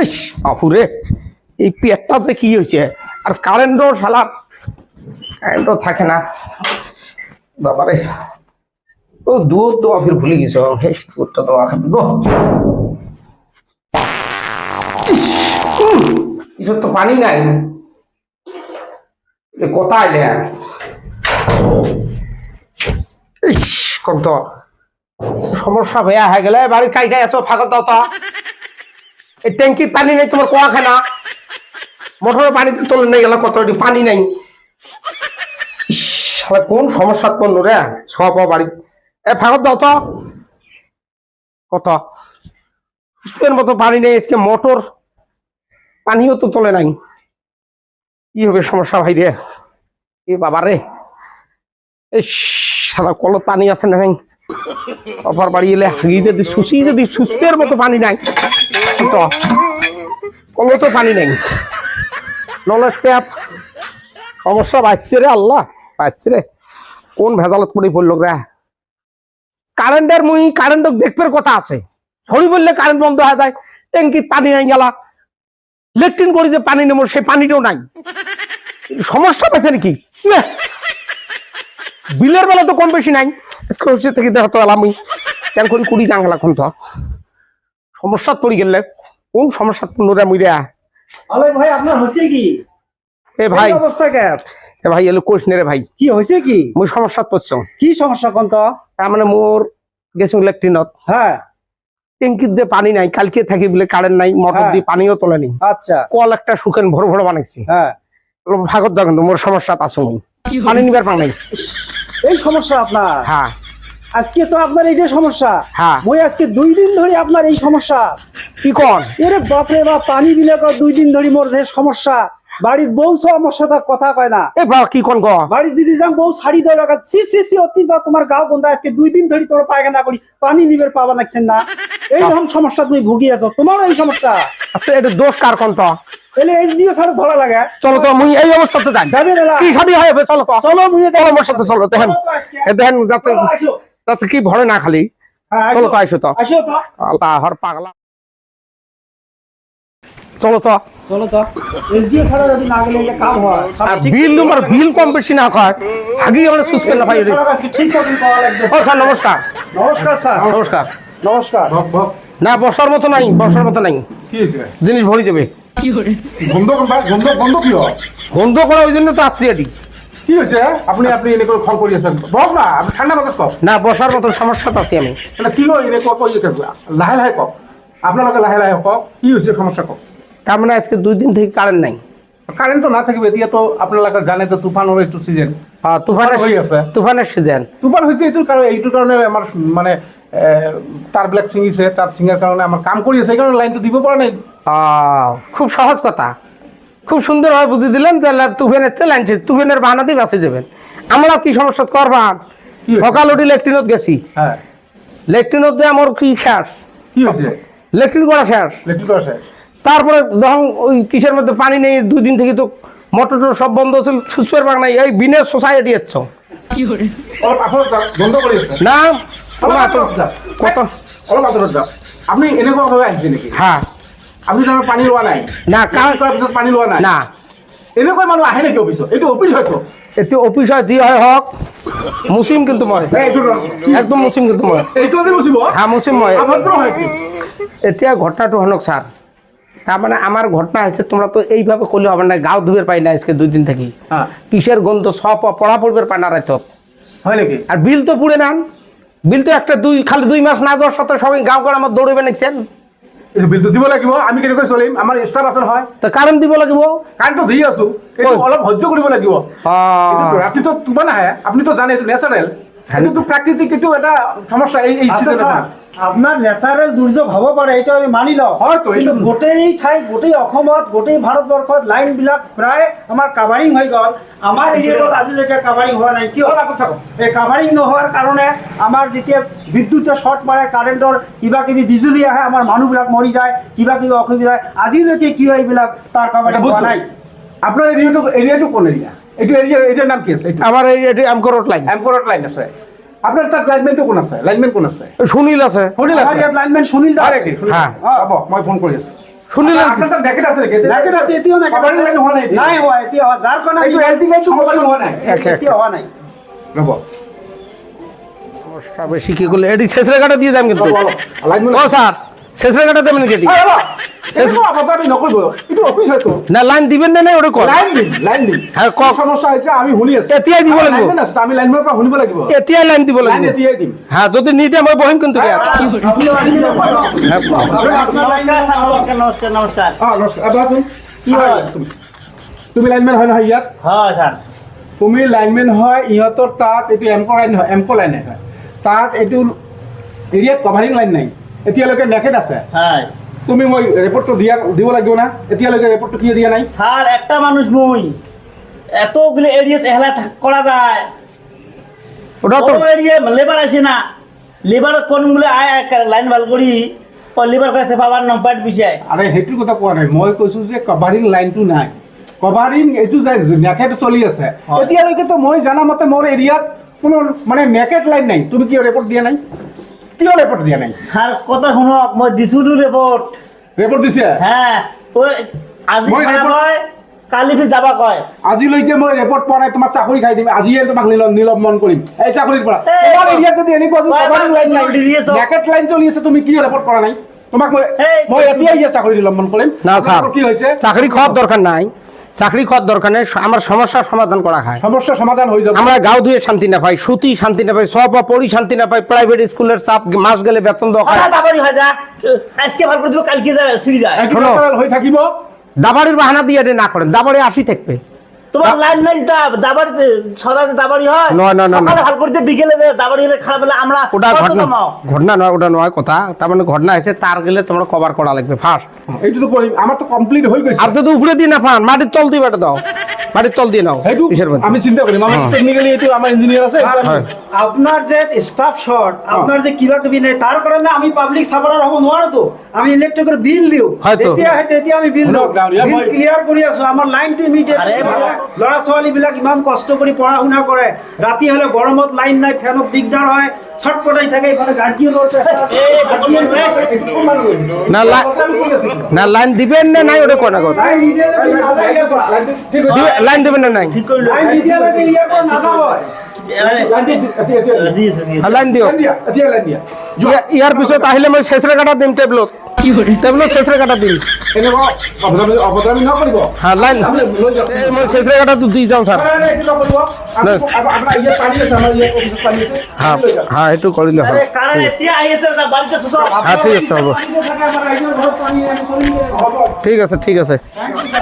ইস আপুরে, এই পেটটা যে কি হয়েছে, আর কারেন্টও শালা কারেন্টও থাকে না বাবারে। ও দুধ দেওয়া ফির ভুলে গেছ, দুধটা দেওয়া খাবি গো। কিছু তো পানি নাই, কোথায় এলে কত সমস্যা ভয়া হয়ে গেলে বাড়ি কাই খাই আসো ফাঁকা দাও তা। এই ট্যাঙ্কির পানি নেই, তোমার কোয়া খানা মোটরের পানিতে তোলে নিয়ে গেল, কত পানি নাই। কোন সমস্যার পণ্য রে সব বাড়ি এ ফাঁকা দাও তো। কত মতো পানি নেই, আজকে মোটর পানিও তো তোলে নাই। কি হবে সমস্যা ভাই রে, এ বাবা রে। এই সারা কলত পানি আছে না নাই, অপর বাড়ি এলে হাগিয়ে যদি সুস্থের মতো পানি নাই, তো কলতো পানি নেই, নলের ট্যাপ। সমস্যা বাঁচছে রে আল্লাহ, বাঁচছে রে। কোন ভেজালত পড়ে পড়লো রে। কারেন্টের কারেন্ট দেখবার কথা আছে, ছড়ি বললে কারেন্ট বন্ধ হয়ে যায়। ট্যাঙ্কির পানি নাই গেলা, লেট্রিন করে যে পানি নেবো সেই পানিটাও নাই। সমস্যা পেয়েছে নাকি? বিলের বেলা তো কম বেশি নাই, থেকে দেখো তো আমি কেন করি কুড়ি টাকা এখন তো সমস্যা পড়ি গেলে। কোন সমস্যা পূর্ণরা মুইরা ভাই আপনার হচ্ছে কি? এ ভাই অবস্থা কেন? এ ভাই এলো কোশ নে রে ভাই, কি হয়েছে কি? মুই সমস্যা পড়ছো। কি সমস্যা কোন তো? তার মানে মোর গেছো ল্যাট্রিনত, হ্যাঁ ট্যাঙ্কির যে পানি নাই, কালকে থাকি বলে কারেন্ট নাই, মোটর দিয়ে পানিও তোলেনি। আচ্ছা, কল একটা শুকেন ভর ভর বানাইছি। হ্যাঁ ভাগত যাও, কিন্তু মোর সমস্যা আছে, মুই পানি নিবার পাং নাই। এই সমস্যা আপনার? হ্যাঁ আজকে তো আপনার এইটা সমস্যা। হ্যাঁ মই আজকে 2 দিন ধরে আপনার এই সমস্যা। কি কন? এরে বাপরে বাপ, পানি বিলে 2 দিন ধরে মোর যে সমস্যা। বাড়ির বউ সব আমার সাথে কথা কয় না। এ বাবা কি কন গো? বাড়ি দিদি যাম বউ শাড়ি ধরে রাখা, সি সি সি অতি যা তোমার গাও গন্ধা। আজকে 2 দিন ধরে তোর পায়খানা করি, পানি নিবের পাবা নাকছেন না। এইরকম সমস্যা তুমি ভুগি আছো, তোমারও এই সমস্যা। আচ্ছা এটা দোষ কার কোন তো? এলে এইচডিও ছাড়া ধরা লাগে। চলো তো মুই এই অবস্থাতে যাই, যাবে না? কি শাড়ি হয় চলো তো, চলো মুই চলো মোর সাথে চলো। দেখেন দেখেন যাতে যাতে কি ভরে না খালি, চলো তো আইসো তো। আসো তো, আল্লাহ হর পাগলা, চলো তো। চলো তো। এইচডিও ছাড়া যদি না গেলে এটা কাম হয়। আর বিল তোমার বিল কম বেশি না হয়, আগে আমরা সুস্থ না ভাই। ঠিক মতন পাওয়া লাগবে। ও স্যার নমস্কার। নমস্কার স্যার। নমস্কার। নমস্কার। না বসার মতো নাই, বসার মতো নাই, কি হয়েছে? জিনিস ভরি দেবে। বন্ধ বন্ধ কি হয়? বন্ধ করা ওই জন্য তো আসছি এটি। কি হয়েছে? আপনি এনে করে খল করিয়েছেন, বক না আপনি ঠান্ডা মাথাত কম না বসার মতো সমস্যা তো আছি আমি। মানে কি হয় এনে কই লাহে লাহে কম, আপনার লগে লাহে লাহে কম। কি হয়েছে সমস্যা কম? তার মানে আজকে 2 দিন থেকে কারেন্ট নাই। কারেন্ট তো না থাকবে, এতিয়া তো আপনার এলাকা জানে তো তুফানের একটু সিজন। তুফানের হয়ে আছে, তুফানের সিজন। তুফান হয়েছে এইটোর কারণে আমার মানে তার ব্ল্যাক সিঙ্গিছে, তার সিঙ্গার কারণে আমার কাম করিয়েছে, এই কারণে লাইন তো দিব পারা নাই। খুব সহজ কথা, খুব সুন্দরভাবে বুঝিয়ে দিলেন যে তুফানের চেয়ে লাইন তুফানের বাহানা দিয়ে বাঁচে যাবেন। আমরা কি সমস্যা করবা? সকাল উঠি ল্যাট্রিনত গেছি, হ্যাঁ ল্যাট্রিনত দিয়ে আমার কি শেষ, কি হয়েছে? ল্যাট্রিন করা শেষ। ইলেকট্রিক করা শেষ, তারপরে যখন ওই কিসের মধ্যে পানি নেই, 2 দিন থেকে তো মোটর সব বন্ধ ছিল, সুস্থের পাক নাই। এই বিনের সোসাইটি এসছ বন্ধ করিয়েছে না কত অলপ আদরত যাও। আপনি এনেকুৱা ভাবে আহিছে নাকি? হ্যাঁ আপনি তো পানী লোৱা নাই না কাম কৰাৰ পিছত পানী লোৱা নাই না, এনেকুৱা মানুহ আহে নেকি অফিচত? এইটো অফিচ হয়তো, এতে অফিস হয় যি হয় হোক, মুসলিম কিন্তু মই একদম মুসলিম কিন্তু মই। এইটো বুজিব। হ্যাঁ মুসলিম মই। অভদ্র হয় কি? এতিয়া ঘটনাটো হনক স্যার, তার মানে আমার ঘটনা হয়েছে, তোমরা তো এইভাবে করলে হবে না। গাও ধুবের পাই না আজকে 2 দিন থেকে, হ্যাঁ কিসের গন্ধ সব পড়া পড়বে পায় না রাত। হয় নাকি? আর বিল তো পুড়ে নেন, বিল তো একটা খালি 2 মাস না যাওয়ার সাথে সবাই গাঁও করে আমার দৌড়বে নিচ্ছেন। এইটো বিলটো দিব লাগিব, আমি কেনেকৈ চলিম? আমাৰ ষ্টাফ আছে নহয়, তো কারেন্ট দিব লাগিব। কাৰেণ্টটো দি আছো, এইটো অলপ সহ্য কৰিব লাগিব। ৰাতিটো তুবা নাহে, আপুনি তো জানে এইটো নেচাৰেল, এইটো প্ৰাকৃতিক, এইটো এটা সমস্যা। এই আচ্ছা স্যার, আপনার ন্যাচারাল দুর্যোগ হব পাৰে, এইটো আমি মানি লওঁ। হয়তো কিন্তু গোটেই ঠাই, গোটেই অসমত, গোটেই ভাৰতবৰ্ষত লাইন বিলাক প্ৰায় আমাৰ কাভাৰিং হৈ গ'ল। আমাৰ এৰিয়াত আজিলৈকে কাভাৰিং হোৱা নাই। কিয়? এই কাভাৰিং নোহোৱাৰ কাৰণে আমাৰ যেতিয়া বিদ্যুতে শ্বৰ্ট মাৰে, কাৰেণ্টৰ কিবা কিবি বিজুলী আহে, আমাৰ মানুহবিলাক মৰি যায়, কিবা কিবি অসুবিধা। আজিলৈকে কি হয় এইবিলাক তাৰ কাভাৰিং হোৱা নাই। আপোনাৰ এৰিয়াটো কোন এৰিয়া? এইটো এৰিয়াৰ নাম কি আছে? আমার এই এমকোরট লাইন, এমকোরট লাইন আছে। আপনার তাত লাইনমেনটো কোন আছে? লাইনমেন কোন আছে? সুনীল আছে। সুনীল আমাৰ আছে। ইয়াত লাইনমেন সুনীল দাস। হয় নেকি? হ্যাঁ। হ'ব, মই ফোন কৰি আছো। শুনিলে আপনার তাত নেকেট আছে নেকি নেকেট আছে এতিয়াও নেকেট কভাৰিং আছে লাইন হোৱা নাই নাই হোৱা এতিয়া হোৱা যাৰ কাৰণে এইটো LT লাইন কভাৰিং হোৱা নাই এতিয়া হোৱা নাই ৰ'ব সমস্যা বেশি কি করলে এটি শেষরে কাটা দিয়ে যাম কিন্তু লাইন ও স্যার শেষরে কাটা দেবেন কেটি আপনি নকৰিব এইটো অফিস হয়তো না লাইন দিবেন না নাই ওটা কর লাইন দিম হ্যাঁ কি সমস্যা হৈছে আমি শুনি আছো এতিয়াই দিব লাগিব লাইন আছে আমি লাইনৰ পৰা শুনিব লাগিব এতিয়াই লাইন দিব লাইন লাগিব এতিয়াই দিম হ্যাঁ যদি নিতে মই বহিম কিন্তু ইয়াত। হ্যাঁ, নমস্কাৰ নমস্কাৰ নমস্কাৰ নমস্কাৰ আবাচোন কি হয় তুমি লাইনমেন হয় নহয় ইয়াত হয় ছাৰ তুমি লাইনমেন হয় ইহঁতৰ তাত এইটো এমকো লাইন নহয় এমকো লাইন হয় তাত এইটো এৰিয়াত কভাৰিং লাইন নাই এতিয়ালৈকে নেকেট আছে হয় তুমি মই ৰিপৰ্টটো দিব লাগিব না এতিয়ালৈকে ৰিপৰ্টটো কিয় দিয়া নাই স্যার একটা মানুষ মুই এতগুলো এরিয়াতে হেলা করা যায় ওটা তো ও এরিয়া লেবার আছে না লেবার কোন বলে আয় লাইন ভাল করি ও লেবার কাছে পাবার নম্বর বিষয় আৰে সেইটো কথা কোৱা নাই মই কৈছোঁ যে কভাৰিং লাইনটো নাই কভাৰিং এইটো নেকেট চলি আছে হয়। এতিয়ালৈকেতো মই জানা মতে মোৰ এৰিয়াত কোনো মানে নেকেট লাইন নাই তুমি কিয় ৰিপৰ্ট দিয়া নাই কিয় ৰিপৰ্ট দিয়া নাই স্যার কথা শুনক মই দিছিলো রিপোর্ট ৰিপৰ্ট দিছে হ্যাঁ ও আজি মই খারাপ report- হয় কালি ফি যাবা কয় আজিলৈকে মই ৰিপৰ্ট পোৱা নাই তোমাক চাকৰি খাই দিম আজিয়ে তোমাক নিলম্বন কৰিম এই চাকৰিৰ পৰা এই, তোমাৰ এৰিয়াত যদি এনেকুৱা বাৰ বাৰ কভাৰিং লাইন নাই কৈছোঁ, দি আছোঁ। নেকেট লাইন চলি আছে তুমি কিয় ৰিপৰ্ট কৰা নাই তোমাক মই এই, মই কৈছোঁ। এতিয়াই ইয়াত চাকৰি নিলম্বন কৰিম না স্যার আপোনালোকৰ কি হৈছে চাকরি খাওয়ার দরকার নাই চাকরি খাওয়ার দরকার নেই আমার সমস্যার সমাধান করা হয় সমস্যা সমাধান হৈ যাব আমরা গাঁও ধুয়ে শান্তি না পাই সুতি শান্তি না পাই সব পড়ি শান্তি না পাই প্রাইভেট স্কুলের চাপ মাস গেলে বেতন দেওয়া হয় হঠাৎ আবারই হয় যা আজকে ভাল করে দিব কালকে যা সিঁড়ি যায় একটু শোনো। ন্যাচারাল হৈ থাকিব দাবাড়ির বাহানা দিয়ে এটা না করেন দাবাড়ি আসি থাকবে তোমার লাইন নাই দাবাড়িতে সদাতে দাবাড়ি হয় নয়, নয়, নয়, সকালে নয়। ভাল করতে বিকেলে দাবাড়ি হলে খারাপ হলে আমরা ওটা কত ঘটনা জমাও? ঘটনা নয় ওটা নয় কথা তার মানে ঘটনা হয়েছে তার গেলে তোমরা কভার করা লাগবে ফার্স্ট এইটো তো কৰিম আমাৰ তো কমপ্লিট হৈ গৈছে আর তো উপরে দিয়ে না পান মাটির তল দিয়ে বেটা দাও মাটির তল দিয়ে নাও সেইটো কিসের মধ্যে? আমি চিন্তা কৰিম আমাৰ টেকনিক্যালি এইটো আমাৰ ইঞ্জিনিয়াৰ আছে এইটো আমি- হয়। আপনার যে স্টাফ শর্ট আপনার যে কিবা কিবি নেই তার কারণে আমি পাবলিক সাপ্লায়ার হব নোৱাৰো তো আমি ইলেকট্রিকের বিল দিও হয়তো। তেতিয়া আমি বিল দিও শুনক, ডাঙৰীয়া, বিল মই- ক্লিয়ার কৰি আছো আমাৰ লাইনটো ইমিডিয়েট ল'ৰা ছোৱালী বিলাক ইমান কষ্ট কৰি পঢ়া শুনা কৰে ৰাতি হলে গৰমত লাইন নাই ফেনত দিগদাৰ হয় ছটপটাই থাকে ইফালে গাৰ্জিয়ানৰ না না লাইন দিবেন না নাই ওটা কোনা কথা ঠিক আছে লাইন দিবেন না নাই লাইন লাইন দিও এতিয়া লাইন দিয়া ইয়ার পিছত আহিলে মই শেষরে কাটা দিম টেবলত টেবলত শেষরে কাটা দিম এনেকুৱা অভদ্ৰামি নকৰিব হ্যাঁ লাইন লৈ যাওক এই মই শেষরে কাটা তো দিয়ে যাও স্যার আপোনাৰ ইয়াত পানী আছে আমাৰ ইয়াত অফিচত পানী আছে হ্যাঁ হ্যাঁ এইটো কৰিলে হয় কাৰণ এতিয়া আহি আছে বাড়িতে হ্যাঁ ঠিক আছে হ'ব থাকে আমাৰ ৰাইজৰ ঘৰত পানী আমি চলি ঠিক আছে ঠিক আছে Thank you, sir.